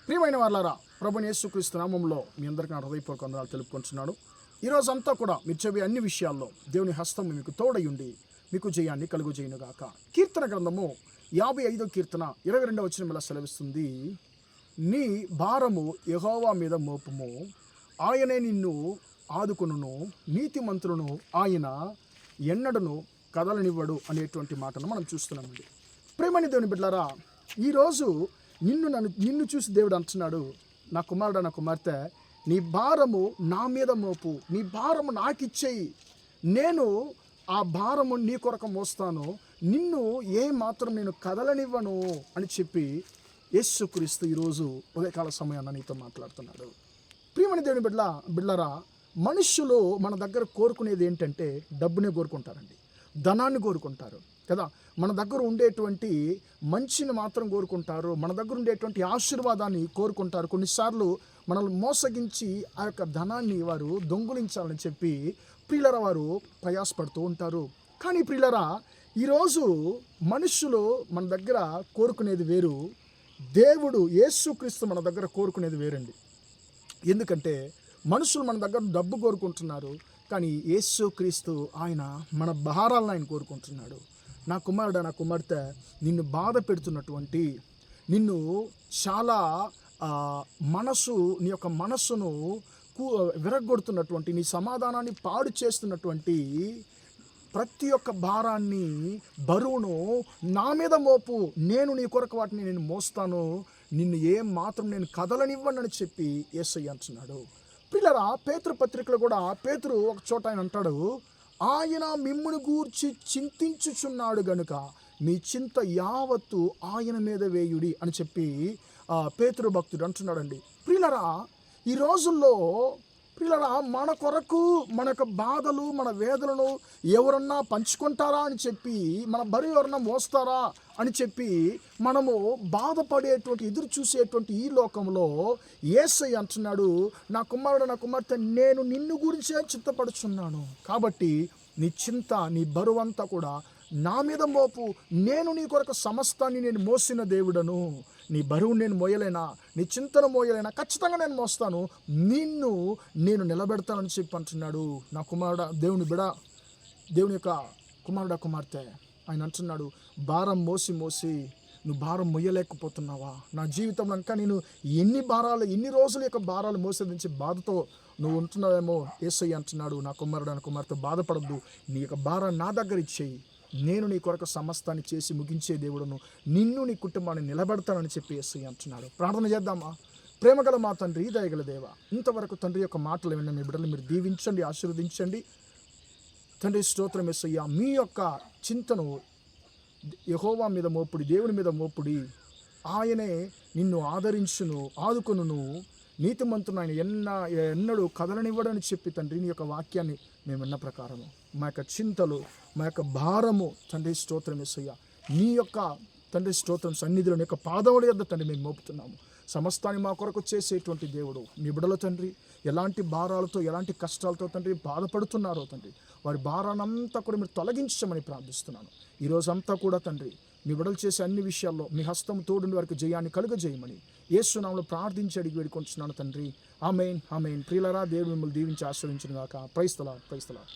ప్రియమైన వాళ్ళారా, ప్రభుని యేసుక్రీస్తు నామంలో మీ అందరికీ నా హృదయపూర్వక వందనాలు తెలుపుకుంటున్నాను. ఈరోజంతా కూడా మీరు చెప్పే అన్ని విషయాల్లో దేవుని హస్తం మీకు తోడయుండి మీకు జయాన్ని కలుగు చేయనుగాక. కీర్తన గ్రంథము 55వ కీర్తన 22వ వచనం ఇలా సెలవిస్తుంది, నీ భారము యెహోవా మీద మోపుము, ఆయనే నిన్ను ఆదుకొనును, నీతిమంతులను ఆయన ఎన్నడను కదలనివ్వడు అనేటువంటి మాటను మనం చూస్తున్నామండి. ప్రేమని దేవుని బిడ్డలారా, ఈరోజు నిన్ను చూసి దేవుడు అంటున్నాడు, నా కుమారుడు నా కుమార్తె, నీ భారము నా మీద మోపు, నీ భారము నాకు ఇచ్చేయి, నేను ఆ భారము నీ కొరకు మోస్తాను, నిన్ను ఏ మాత్రం నేను కదలనివ్వను అని చెప్పి యేసుక్రీస్తు ఈరోజు ఉదయకాల సమయాన్ని నీతో మాట్లాడుతున్నాడు. ప్రియమని దేవుని బిడ్డలారా, మనుష్యులు మన దగ్గర కోరుకునేది ఏంటంటే డబ్బునే కోరుకుంటారండి, ధనాన్ని కోరుకుంటారు కదా. మన దగ్గర ఉండేటువంటి మంచిని మాత్రం కోరుకుంటారు, మన దగ్గర ఉండేటువంటి ఆశీర్వాదాన్ని కోరుకుంటారు. కొన్నిసార్లు మనల్ని మోసగించి ఆ యొక్క ధనాన్ని వారు దొంగిలించాలని చెప్పి ప్రియులరా వారు ప్రయాసపడుతూ ఉంటారు. కానీ ప్రియులరా, ఈరోజు మనుషులు మన దగ్గర కోరుకునేది వేరు, దేవుడు యేసుక్రీస్తు మన దగ్గర కోరుకునేది వేరండి. ఎందుకంటే మనుషులు మన దగ్గర డబ్బు కోరుకుంటున్నారు, కానీ యేసుక్రీస్తు ఆయన మన భారాలను ఆయన కోరుకుంటున్నాడు. నా కుమారుడు నా కుమార్తె, నిన్ను బాధ పెడుతున్నటువంటి, నిన్ను చాలా నీ యొక్క మనస్సును విరగొడుతున్నటువంటి, నీ సమాధానాన్ని పాడు చేస్తున్నటువంటి ప్రతి ఒక్క భారాన్ని, బరువును నా మీద మోపు, నేను నీ కొరకు వాటిని నేను మోస్తాను, నిన్ను ఏం మాత్రం నేను కదలనివ్వనని చెప్పి యేసయ్య అంటున్నాడు. పిల్లరా, పేతురు పత్రికలో కూడా పేతురు ఒక చోట ఆయన అంటాడు, ఆయన మిమ్మును గూర్చి చింతించుచున్నాడు గనుక మీ చింత యావత్తు ఆయన మీద వేయుడి అని చెప్పి పేతురు భక్తుడు అంటున్నాడండి. ప్రియులరా, ఈ రోజుల్లో ప్రియులరా, మన కొరకు మన యొక్క బాధలు మన వేదనలు ఎవరన్నా పంచుకుంటారా అని చెప్పి, మన బరువు ఎవరన్నా మోస్తారా అని చెప్పి మనము బాధపడేటువంటి ఎదురు చూసేటువంటి ఈ లోకంలో యేసయ్య అంటున్నాడు, నా కుమారుడు నా కుమార్తె, నేను నిన్ను గురించే చింతపడుచున్నాను, కాబట్టి నీ చింత నీ బరువంతా కూడా నా మీద మోపు, నేను నీ కొరకు సమస్తాన్ని నేను మోసిన దేవుడను, నీ బరువు నేను మోయలేనా, నీ చింతను మోయలేనా, ఖచ్చితంగా నేను మోస్తాను, నేను నిలబెడతానని చెప్పి అంటున్నాడు. నా కుమారుడా, దేవుని యొక్క కుమారుడా కుమార్తె, ఆయన అంటున్నాడు, భారం మోసి నువ్వు భారం మొయ్యలేకపోతున్నావా, నా జీవితంలో ఇంకా నేను ఎన్ని రోజుల యొక్క భారాలు మోసేదించి బాధతో నువ్వు ఉంటున్నావేమో, యేసయ్య అంటున్నాడు, నా కుమారుడు నా కుమార్తె, బాధపడద్దు, నీ యొక్క భారాన్ని నా దగ్గర ఇచ్చేయి, నేను నీ కొరకు సమస్తాన్ని చేసి ముగించే దేవుడును, నిన్ను నీ కుటుంబాన్ని నిలబెడతానని చెప్పి యేసయ్య అంటున్నాడు. ప్రార్థన చేద్దామా? ప్రేమగల మా తండ్రి, దయగల దేవ, ఇంతవరకు తండ్రి యొక్క మాటలు విన్న మీ బిడ్డలు మీరు దీవించండి, ఆశీర్వదించండి తండ్రి. స్తోత్రం యేసయ్య. మీ యొక్క చింతను యెహోవా మీద మోపుడి, దేవుని మీద మోపుడి, ఆయనే నిన్ను ఆదుకొనును, నీతిమంతుడు ఆయన ఎన్నడూ కదలనివ్వడని చెప్పి తండ్రి, నీ యొక్క వాక్యాన్ని మేము విన్న ప్రకారము మా యొక్క చింతలు, మా యొక్క భారము తండ్రి స్తోత్రం యేసయ్య, నీ యొక్క తండ్రి స్తోత్రం సన్నిధిలో నీ యొక్క పాదముల యొద్ద తండ్రి మేము మోపుతున్నాము. సమస్తాన్ని మా కొరకు చేసేటువంటి దేవుడు, మీ బిడ్డల తండ్రి ఎలాంటి భారాలతో ఎలాంటి కష్టాలతో తండ్రి బాధపడుతున్నారో తండ్రి, వారి భారానంతా కూడా మీరు తొలగించమని ప్రార్థిస్తున్నాను. ఈరోజంతా కూడా తండ్రి మీ బిడ్డలు చేసే అన్ని విషయాల్లో మీ హస్తం తోడుని వారికి జయాన్ని కలుగజేయమని యేసు నామములో ప్రార్థించి అడిగి వేడుకొంటున్నాను తండ్రి. ఆమేన్ ఆమేన్. ప్రియులారా, దేవుడు మిమ్మల్ని దీవించి ఆశీర్వదించును గాక. Praise the lord.